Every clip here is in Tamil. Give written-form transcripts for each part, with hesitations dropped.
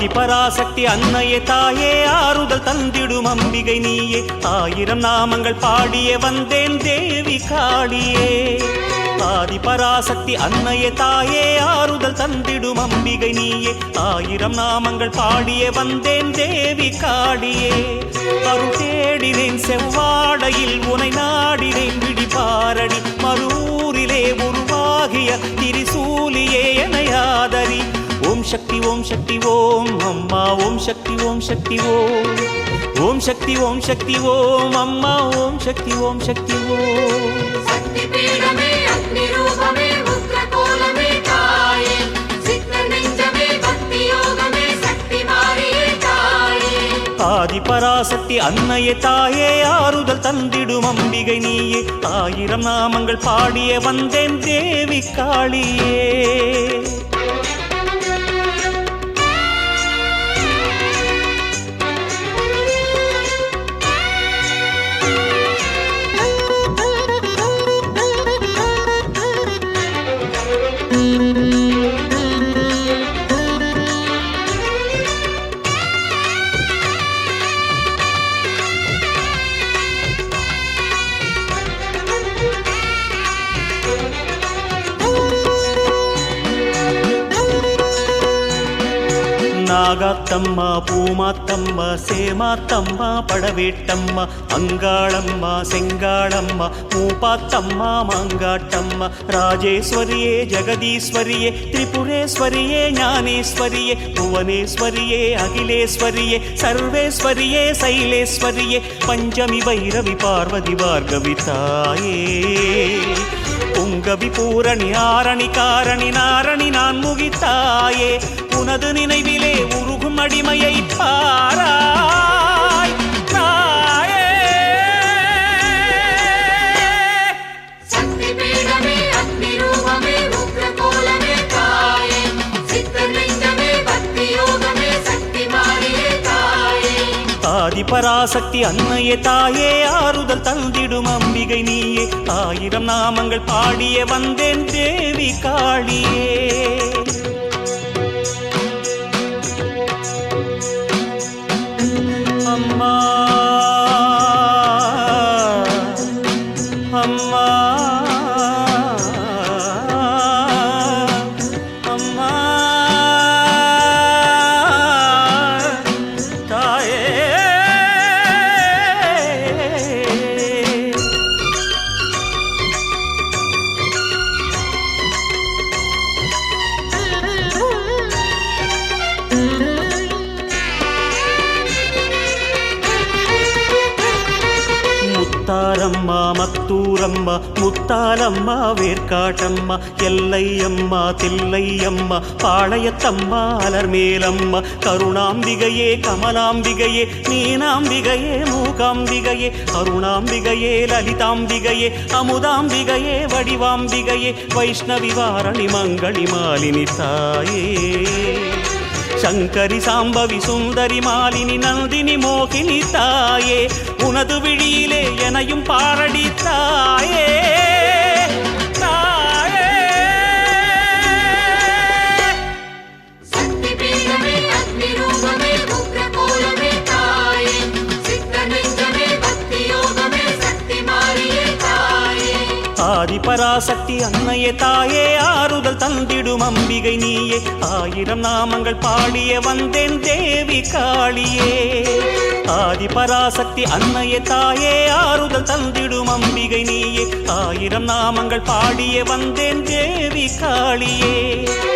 ஆதிபராசக்தி அன்னையே தாயே ஆறுதல் தந்திடும் அம்பிகை நீயே ஆயிரம் நாமங்கள் பாடிய வந்தேன் தேவி காளியே ஆதிபராசக்தி அன்னையே தாயே ஆறுதல் தந்திடும் அம்பிகை நீயே ஆயிரம் நாமங்கள் பாடிய வந்தேன் தேவி காளியே அருள் தேடினேன் செவ்வாடையில் உனை நாடினேன் விடிபாரடி மறுவூரிலே உருவாகிய திரிசூலியே எனையாதரி ஓம் சக்தி ஓம் சக்தி ஓம் அம்மா ஓம் சக்தி ஓம் சக்தி ஓம் ஓம் சக்தி ஓம் சக்தி ஓம் அம்மா ஓம் சக்தி ஓம் சக்தி ஓம் சக்தி பீடமே அக்னி ரூபமே உக்ர கோலமே தாயே சித்த நெஞ்சமே பக்தி யோகமே சக்தி மாரியே தாயே ஆதிபராசக்தி அன்னையே தாயே ஆறுதல் தந்திடும் அம்பிகை நீயே ஆயிரம் நாமங்கள் பாடிய வந்தேன் தேவி காளியே நாகாத்தம்மா பூமாத்தம்மா சேமாத்தம்மா படவேட்டம்மா அங்காளம்மா செங்காளம்மா மூப்பாத்தம்மா மாங்காட்டம்மா ராஜேஸ்வரியே ஜெகதீஸ்வரியே திரிபுரேஸ்வரியே ஞானேஸ்வரியே புவனேஸ்வரியே அகிலேஸ்வரியே சர்வேஸ்வரியே சைலேஸ்வரியே பஞ்சமி பைரவி பார்வதி பார்கவி தாயே பொங்கவி பூரணி ஆரணி காரணி நாரணி நான் முகித்தாயே உனது நினைவிலே உருகும் அடிமையை பாராய் தாயே சக்தி பீடமே அக்னி ரூபமே உக்ர கோலமே தாயே சித்த நெஞ்சமே பக்தி யோகமே சக்தி மாரியே தாயே ஆதிபராசக்தி அன்னையே தாயே ஆறுதல் தந்திடும் அம்பிகை நீயே ஆயிரம் நாமங்கள் பாடிய வந்தேன் தேவி காளியே அம்மா அம்மா அம்மா தாயே முத்தாரம்மா மத்தூரம்மா முத்தாலம்மா வேர்க்காட்டம்மா எல்லையம்மா தில்லையம்மா பாளையத்தம்மா அலர்மேலம்மா கருணாம்பிகையே கமலாம்பிகையே மீனாம்பிகையே மூகாம்பிகையே அருணாம்பிகையே லலிதாம்பிகையே அமுதாம்பிகையே வடிவாம்பிகையே வைஷ்ணவி வாரணி மங்களி மாலினி தாயே சங்கரி சாம்பவி சுந்தரி மாலினி நந்தினி மோகினி தாயே உனது விழியிலே எனையும் பாரடி தாயே தாயே சக்தி பீடமே அக்னி ரூபமே உக்ர கோலமே தாயே சித்த நெஞ்சமே பக்தி யோகமே சக்தி மாரியே தாயே ஆதிபராசக்தி அன்னையே தாயே ஆறுதல் தந்திடும் அம்பிகை நீயே ஆயிரம் நாமங்கள் பாடிய வந்தேன் தேவி காளியே ஆதிபராசக்தி அன்னையே தாயே ஆறுதல் தந்திடும் அம்பிகை நீயே ஆயிரம் நாமங்கள் பாடிய வந்தேன் தேவி காளியே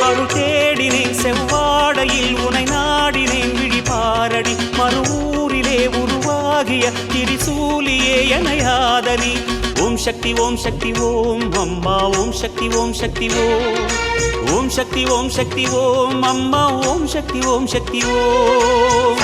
அருள் தேடினேன் செவ்வாடையில் உனை நாடினேன் விழிபாரடி மறுவூரிலே உருவாகிய திரிசூலியே எனையாதரி ஓம் சக்தி ஓம் சக்தி ஓம் அம்மா ஓம் சக்தி ஓம் சக்தி ஓம் ஓம் சக்தி ஓம் சக்தி ஓம் அம்மா ஓம் சக்தி ஓம் சக்தி ஓம்